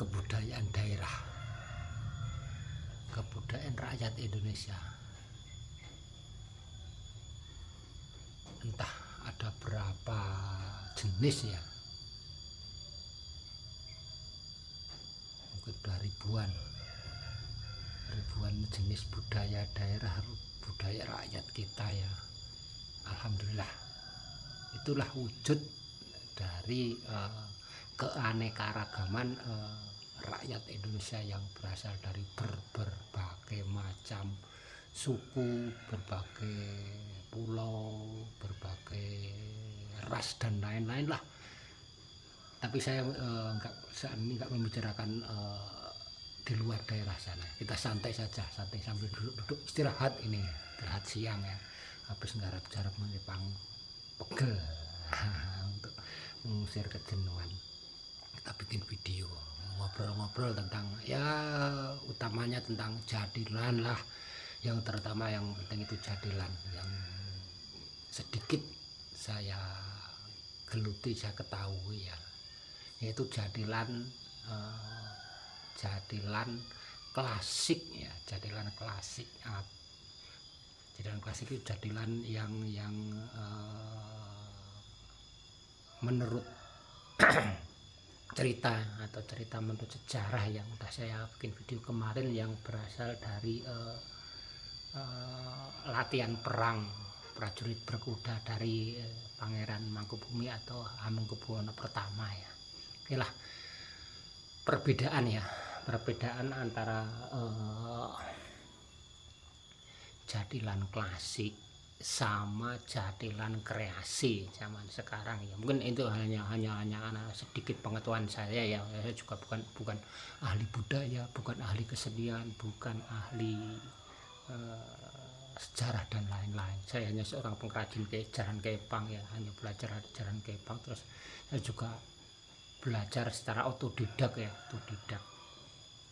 kebudayaan daerah, kebudayaan rakyat Indonesia. Entah ada berapa jenis ya, mungkin udah ribuan jenis budaya daerah, budaya rakyat kita ya. Alhamdulillah, itulah wujud dari keanekaragaman rakyat Indonesia yang berasal dari berbagai macam suku, berbagai pulau, berbagai ras dan lain-lain lah. Tapi saya nggak membicarakan di luar daerah sana. Kita santai saja, santai sambil duduk istirahat ini, istirahat siang ya, habis nggarap-garap menipang pegel untuk mengusir kejenuhan. Kita bikin video ngobrol-ngobrol tentang ya, utamanya tentang jadilan lah, yang terutama yang penting itu jadilan yang sedikit saya geluti, saya ketahui ya, yaitu jadilan klasik ya, jadilan klasik. Jadilan klasik itu jadilan yang menurut cerita menurut sejarah yang udah saya bikin video kemarin, yang berasal dari latihan perang prajurit berkuda dari Pangeran Mangkubumi atau Hamengkubuwono pertama ya. Oke lah, perbedaan antara jadilan klasik sama jadilan kreasi zaman sekarang ya. Mungkin itu hanya sedikit pengetahuan saya ya. Saya juga bukan ahli budaya, bukan ahli kesenian, bukan ahli sejarah dan lain-lain. Saya hanya seorang pengrajin jaran kepang ya, hanya belajar jaran kepang. Terus saya juga belajar secara otodidak ya, otodidak.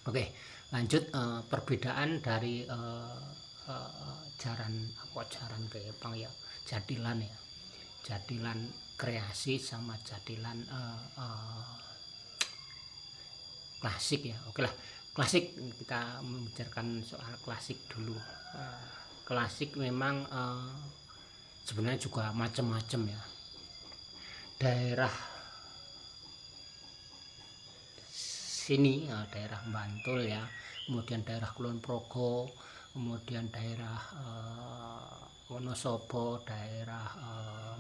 Oke, lanjut. Perbedaan dari jaran kepang ya, jadilan ya, jadilan kreasi sama jadilan klasik ya. Oke lah, klasik, kita membicarakan soal klasik dulu. Klasik memang sebenarnya juga macam-macam ya. Daerah sini daerah Bantul ya, kemudian daerah Kulon Progo, kemudian daerah Wonosobo, daerah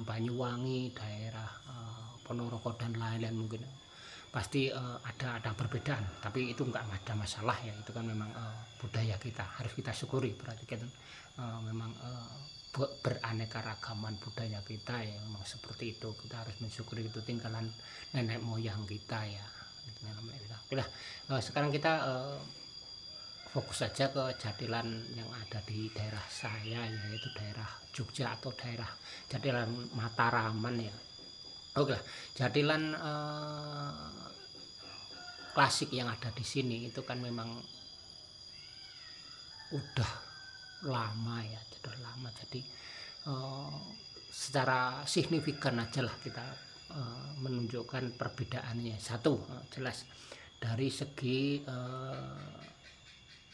Banyuwangi, daerah Ponorogo dan lain-lain. Mungkin pasti ada perbedaan, tapi itu nggak ada masalah ya. Itu kan memang budaya kita, harus kita syukuri. Berarti kan memang beraneka ragaman budaya kita ya, memang seperti itu. Kita harus mensyukuri, itu tinggalan nenek moyang kita ya. Oke, sekarang kita fokus saja ke jadilan yang ada di daerah saya, yaitu daerah Jogja atau daerah jadilan Mataraman ya. Oke lah, jadilan klasik yang ada di sini itu kan memang udah lama ya, sudah lama. Jadi secara signifikan aja lah kita menunjukkan perbedaannya. Satu, jelas dari segi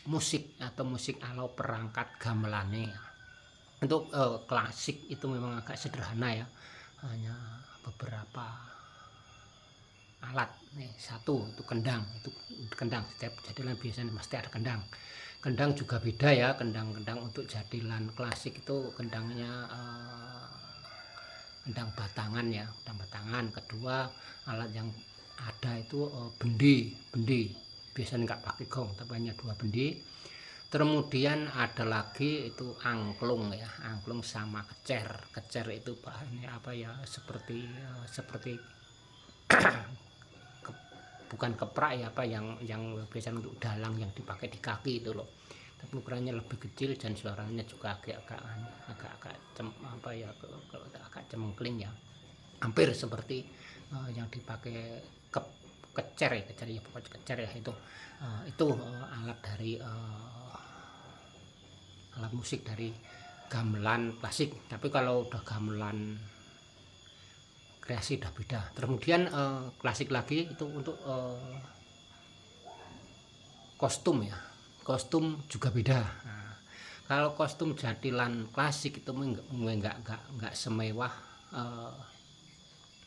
musik atau musik alau perangkat gamelannya. Untuk klasik itu memang agak sederhana ya, hanya beberapa alat nih. Satu itu kendang, setiap jadilan biasanya pasti ada kendang. Kendang juga beda ya, kendang untuk jadilan klasik itu kendangnya kendang batangan ya, kendang batangan. Kedua, alat yang ada itu bendi, biasanya nggak pakai gong tapi hanya 2 bendi. Kemudian ada lagi itu angklung ya, angklung sama kecer itu bahannya apa ya, seperti bukan keprak ya, apa yang biasanya untuk dalang yang dipakai di kaki itu loh, tapi ukurannya lebih kecil dan suaranya juga agak cemengkling ya, hampir seperti yang dipakai kecer ya, pokoknya kecer ya. Itu alat dari alat musik dari gamelan klasik. Tapi kalau udah gamelan kreasi udah beda. Kemudian klasik lagi itu untuk kostum ya, kostum juga beda. Nah, kalau kostum jatilan klasik itu nggak semewah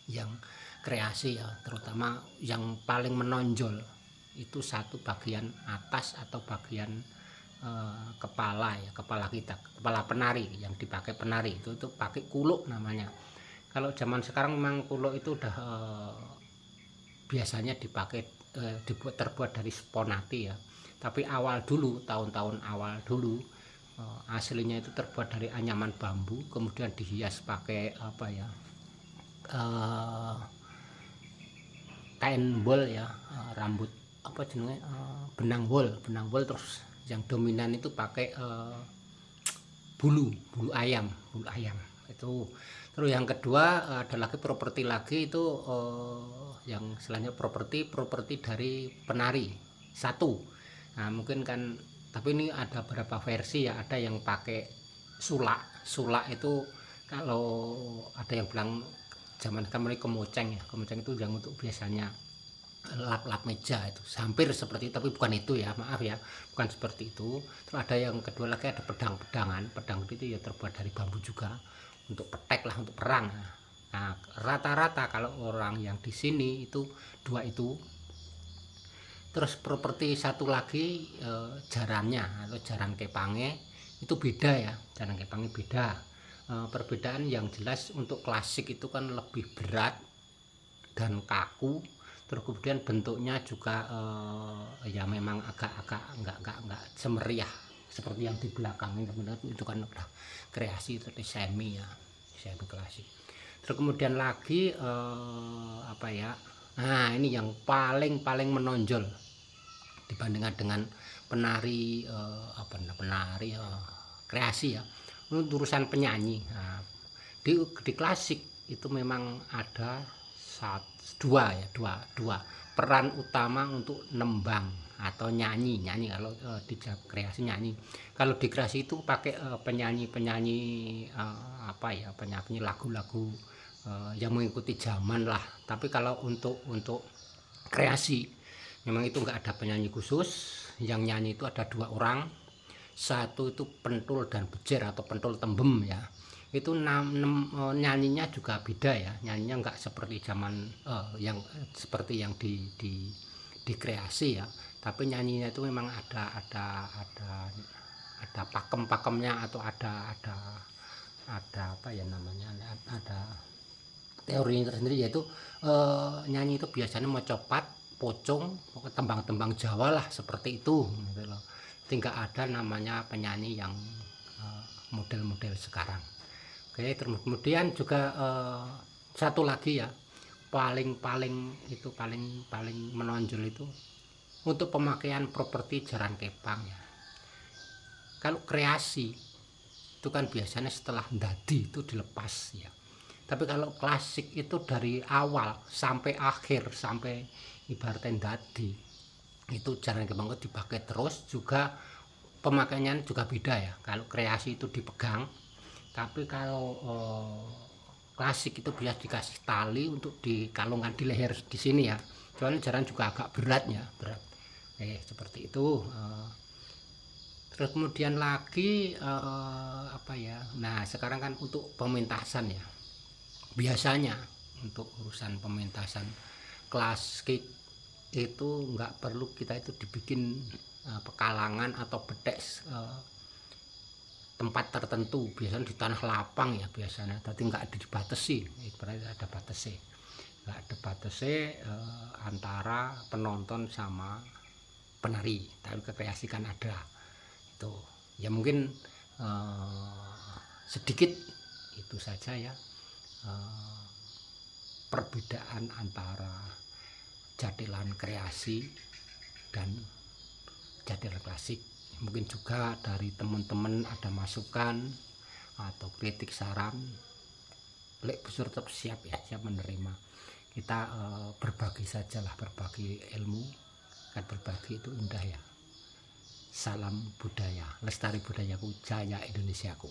yang kreasi ya, terutama yang paling menonjol itu satu bagian atas atau bagian kepala ya, kepala kita, kepala penari yang dipakai penari itu pakai kuluk namanya. Kalau zaman sekarang memang kuluk itu udah biasanya dipakai terbuat dari sponati ya, tapi awal dulu, tahun-tahun awal dulu aslinya itu terbuat dari anyaman bambu, kemudian dihias pakai apa ya, kain bol ya, rambut apa jenenge, benang wol, terus yang dominan itu pakai bulu ayam itu. Terus yang kedua ada lagi properti lagi itu yang selanjutnya properti dari penari satu. Nah mungkin kan, tapi ini ada beberapa versi ya, ada yang pakai sulak itu. Kalau ada yang bilang zaman kemarin kemoceng ya, kemoceng itu yang untuk biasanya lap meja, itu hampir seperti itu tapi bukan itu ya, maaf ya, bukan seperti itu. Terus ada yang kedua lagi, ada pedang itu ya terbuat dari bambu juga, untuk petek lah, untuk perang. Nah rata-rata kalau orang yang di sini itu dua itu. Terus properti satu lagi jarannya atau jaran kepange itu beda ya, jaran kepange beda. Perbedaan yang jelas untuk klasik itu kan lebih berat dan kaku. Terus kemudian bentuknya juga ya memang agak nggak semeriah seperti yang di belakang ini, itu kan udah kreasi seperti semi ya, semi klasik. Terus kemudian lagi apa ya, nah ini yang paling menonjol dibandingkan dengan penari penari kreasi ya, untuk urusan penyanyi. Nah, di klasik itu memang ada dua peran utama untuk nembang atau nyanyi. Kalau di kreasi nyanyi, kalau di kreasi itu pakai penyanyi apa ya, penyanyi lagu-lagu yang mengikuti zaman lah. Tapi kalau untuk kreasi memang itu enggak ada penyanyi khusus. Yang nyanyi itu ada dua orang, satu itu pentul dan bejer atau pentul tembem ya. Itu nyanyinya juga beda ya, nyanyinya enggak seperti zaman yang seperti yang di kreasi ya, tapi nyanyinya itu memang ada pakem-pakemnya, atau ada apa ya namanya, ada teori tersendiri, yaitu nyanyi itu biasanya mecopat pocong, tembang-tembang Jawa lah seperti itu gitu loh. Tidak ada namanya penyanyi yang model-model sekarang. Oke, kemudian juga satu lagi ya, paling menonjol itu untuk pemakaian properti jaran kepang ya. Kalau kreasi itu kan biasanya setelah dadi itu dilepas ya. Tapi kalau klasik itu dari awal sampai akhir, sampai ibaratnya dadi itu jaran kepang itu dipakai terus. Juga pemakaiannya juga beda ya. Kalau kreasi itu dipegang, tapi kalau klasik itu biasa dikasih tali untuk dikalungkan di leher di sini ya. Soalnya jaran juga agak berat ya, berat. Seperti itu. Terus kemudian lagi apa ya? Nah sekarang kan untuk pementasan ya. Biasanya untuk urusan pementasan klasik itu nggak perlu kita itu dibikin pekalangan atau betek tempat tertentu, biasanya di tanah lapang ya biasanya, tapi nggak dibatasi, berarti ada batasi, nggak ada batasi antara penonton sama penari, tapi kekreasikan ada itu ya. Mungkin sedikit itu saja ya, perbedaan antara jatilan kreasi dan jatilan klasik. Mungkin juga dari teman-teman ada masukan atau kritik saran, Lek Busur tetap siap ya, siap menerima. Kita berbagi sajalah, berbagi ilmu, kan berbagi itu indah ya. Salam budaya, lestari budayaku, jaya Indonesiaku.